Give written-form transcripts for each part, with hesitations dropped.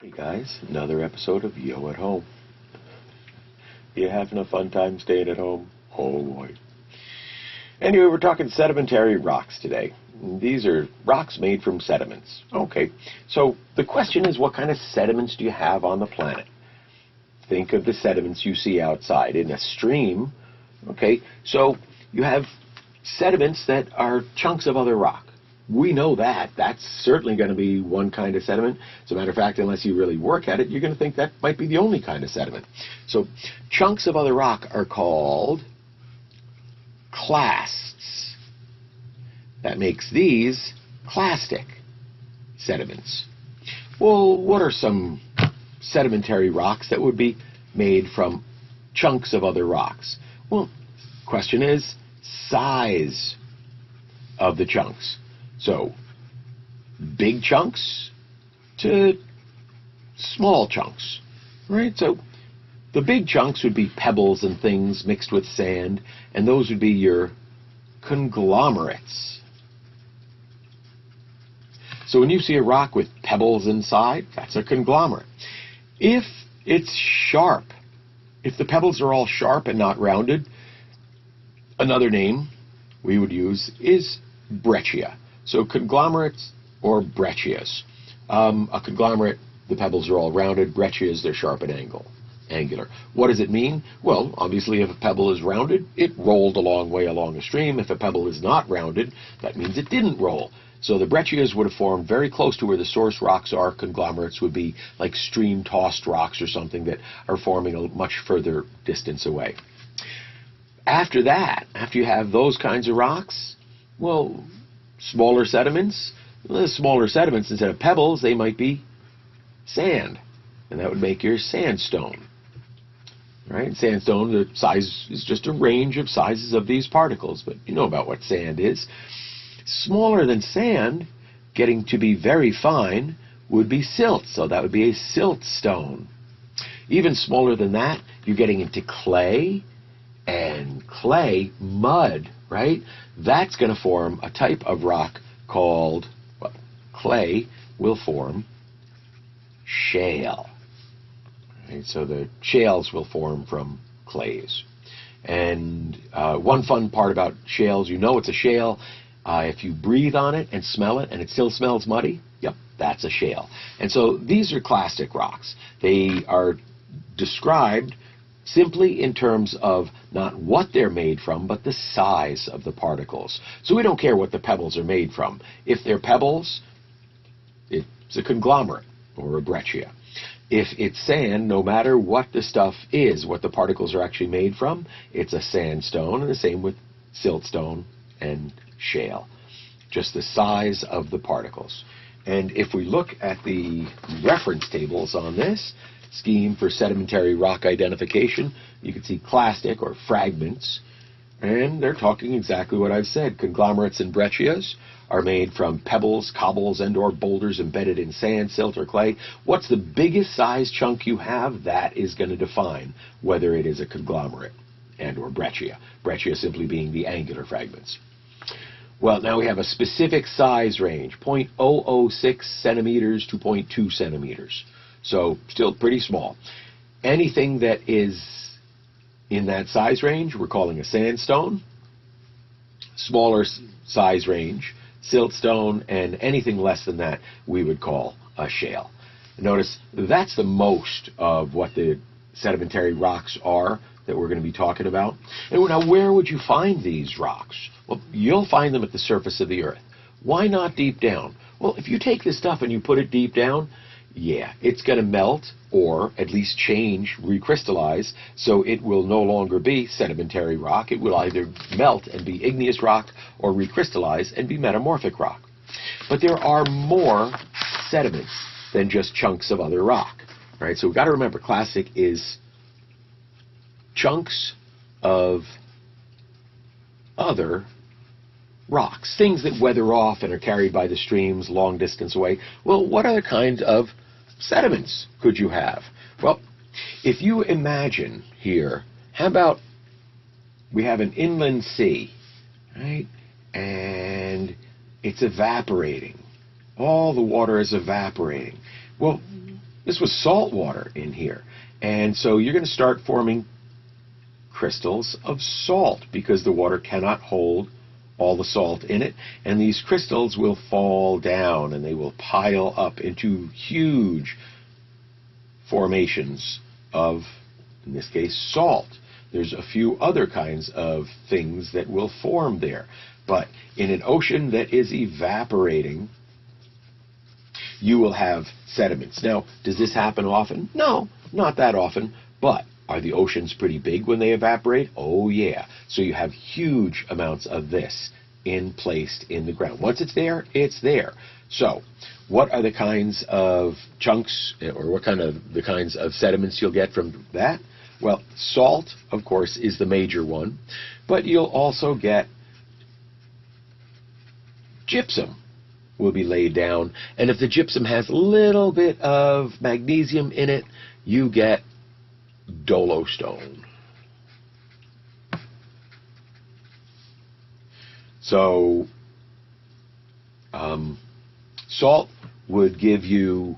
Hey guys, another episode of Yo at Home. You having a fun time staying at home? Oh boy. Anyway, we're talking sedimentary rocks today. These are rocks made from sediments. Okay, so the question is, what kind of sediments do you have on the planet? Think of the sediments you see outside in a stream. Okay, so you have sediments that are chunks of other rock. We know that. That's certainly going to be one kind of sediment. As a matter of fact, unless you really work at it, you're going to think that might be the only kind of sediment. So chunks of other rock are called clasts. That makes these clastic sediments. Well, what are some sedimentary rocks that would be made from chunks of other rocks? Well, the question is size of the chunks. So, big chunks to small chunks, right? So, the big chunks would be pebbles and things mixed with sand, and those would be your conglomerates. So, when you see a rock with pebbles inside, that's a conglomerate. If it's sharp, if the pebbles are all sharp and not rounded, another name we would use is breccia. So conglomerates or breccias. A conglomerate, the pebbles are all rounded. Breccias, they're sharp and angular. What does it mean? Well, obviously, if a pebble is rounded, it rolled a long way along a stream. If a pebble is not rounded, that means it didn't roll. So the breccias would have formed very close to where the source rocks are. Conglomerates would be like stream-tossed rocks or something that are forming a much further distance away. After that, after you have those kinds of rocks, well, smaller sediments instead of pebbles, they might be sand, and that would make your sandstone. Right? Sandstone, the size is just a range of sizes of these particles, but you know about what sand is. Smaller than sand, getting to be very fine, would be silt, so that would be a siltstone. Even smaller than that, you're getting into clay, and clay, mud, right? That's going to form a type of rock called, well, clay will form shale. Right? So the shales will form from clays. And one fun part about shales, you know it's a shale. If you breathe on it and smell it and it still smells muddy, yep, that's a shale. And so these are clastic rocks. They are described simply in terms of not what they're made from, but the size of the particles. So we don't care what the pebbles are made from. If they're pebbles, it's a conglomerate or a breccia. If it's sand, no matter what the stuff is, what the particles are actually made from, it's a sandstone, and the same with siltstone and shale. Just the size of the particles. And if we look at the reference tables on this scheme for sedimentary rock identification, you can see clastic or fragments, and they're talking exactly what I've said. Conglomerates and breccias are made from pebbles, cobbles, and or boulders embedded in sand, silt, or clay. What's the biggest size chunk you have? That is going to define whether it is a conglomerate and or breccia. Breccia simply being the angular fragments. Well, now we have a specific size range, 0.006 centimeters to 0.2 centimeters. So still pretty small. Anything that is in that size range, we're calling a sandstone. Smaller size range, siltstone, and anything less than that, we would call a shale. Notice that's the most of what the sedimentary rocks are that we're going to be talking about. And now, where would you find these rocks? Well, you'll find them at the surface of the earth. Why not deep down? Well, if you take this stuff and you put it deep down, yeah, it's going to melt or at least change, recrystallize, so it will no longer be sedimentary rock. It will either melt and be igneous rock or recrystallize and be metamorphic rock. But there are more sediments than just chunks of other rock. Right? So we've got to remember, clastic is chunks of other rocks, things that weather off and are carried by the streams long distance away. Well, what other kind of sediments could you have? Well, if you imagine here, how about we have an inland sea, right? And it's evaporating. All the water is evaporating. Well, This was salt water in here. And so you're going to start forming crystals of salt because the water cannot hold all the salt in it. And these crystals will fall down and they will pile up into huge formations of, in this case, salt. There's a few other kinds of things that will form there. But in an ocean that is evaporating, you will have sediments. Now, does this happen often? No, not that often. But are the oceans pretty big when they evaporate? Oh, yeah. So you have huge amounts of this placed in the ground. Once it's there, it's there. So what are the kinds of chunks, or what kind of the kinds of sediments you'll get from that? Well, salt, of course, is the major one, but you'll also get gypsum will be laid down, and if the gypsum has a little bit of magnesium in it, you get dolostone. So salt would give you,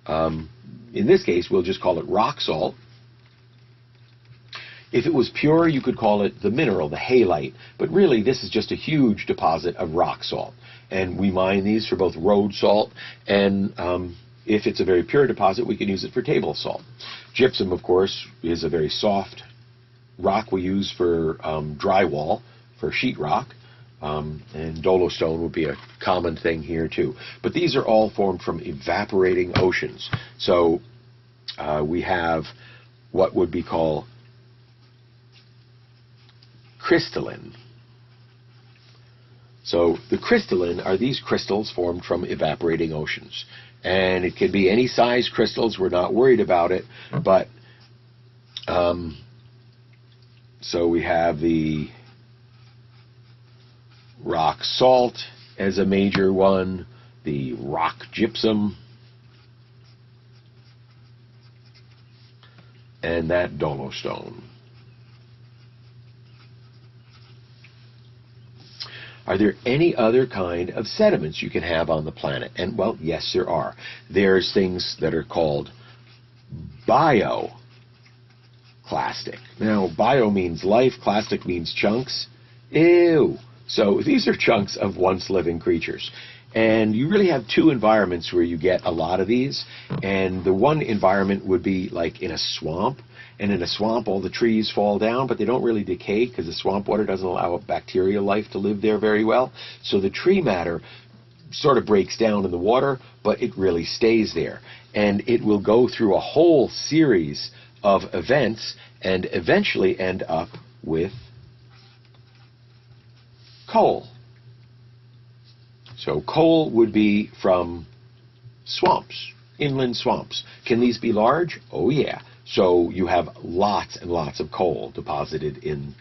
in this case, we'll just call it rock salt. If it was pure, you could call it the mineral, the halite. But really, this is just a huge deposit of rock salt. And we mine these for both road salt and if it's a very pure deposit, we can use it for table salt. Gypsum, of course, is a very soft rock we use for drywall, for sheetrock. And dolostone would be a common thing here too. But these are all formed from evaporating oceans. So we have what would be called crystalline. So the crystalline are these crystals formed from evaporating oceans. And it can be any size crystals. We're not worried about it. But so we have the rock salt as a major one, the rock gypsum, and that dolostone. Are there any other kind of sediments you can have on the planet? And, well, yes, there are. There's things that are called bioclastic. Now, bio means life, clastic means chunks. Ew. So these are chunks of once living creatures. And you really have two environments where you get a lot of these. And the one environment would be like in a swamp. And in a swamp, all the trees fall down, but they don't really decay because the swamp water doesn't allow bacterial life to live there very well. So the tree matter sort of breaks down in the water, but it really stays there. And it will go through a whole series of events and eventually end up with coal. So coal would be from swamps, inland swamps. Can these be large? Oh, yeah. So you have lots and lots of coal deposited in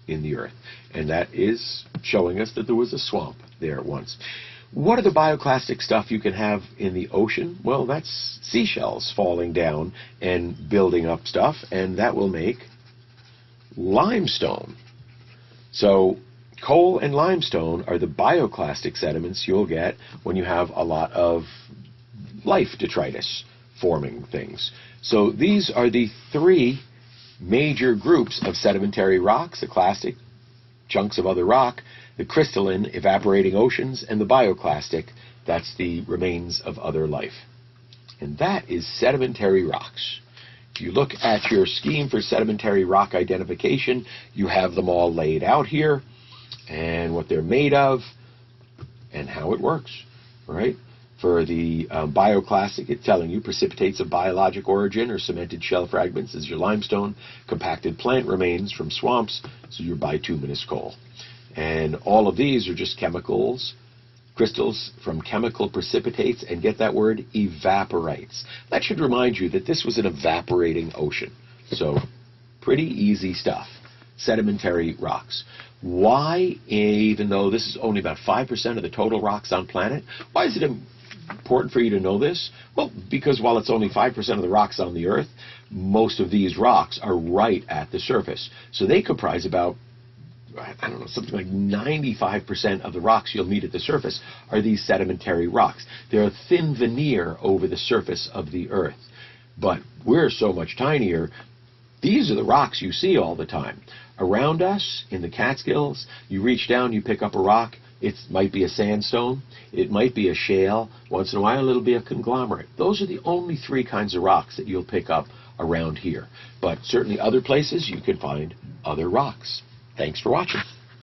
the earth. And that is showing us that there was a swamp there once. What are the bioclastic stuff you can have in the ocean? Well, that's seashells falling down and building up stuff, and that will make limestone. So coal and limestone are the bioclastic sediments you'll get when you have a lot of life detritus forming things. So these are the three major groups of sedimentary rocks: the clastic, chunks of other rock, the crystalline, evaporating oceans, and the bioclastic, that's the remains of other life. And that is sedimentary rocks. If you look at your scheme for sedimentary rock identification, you have them all laid out here, and what they're made of, and how it works, right? For the bioclastic, it's telling you precipitates of biologic origin or cemented shell fragments is your limestone, compacted plant remains from swamps, so your bituminous coal. And all of these are just chemicals, crystals from chemical precipitates, and get that word, evaporites. That should remind you that this was an evaporating ocean. So pretty easy stuff. Sedimentary rocks. Why, even though this is only about 5% of the total rocks on planet, why is it important for you to know this? Well, because while it's only 5% of the rocks on the Earth, most of these rocks are right at the surface. So they comprise about I don't know, something like 95% of the rocks you'll meet at the surface are these sedimentary rocks. They're a thin veneer over the surface of the Earth. But we're so much tinier. These are the rocks you see all the time. Around us, in the Catskills, you reach down, you pick up a rock. It might be a sandstone. It might be a shale. Once in a while, it'll be a conglomerate. Those are the only three kinds of rocks that you'll pick up around here. But certainly other places, you can find other rocks. Thanks for watching.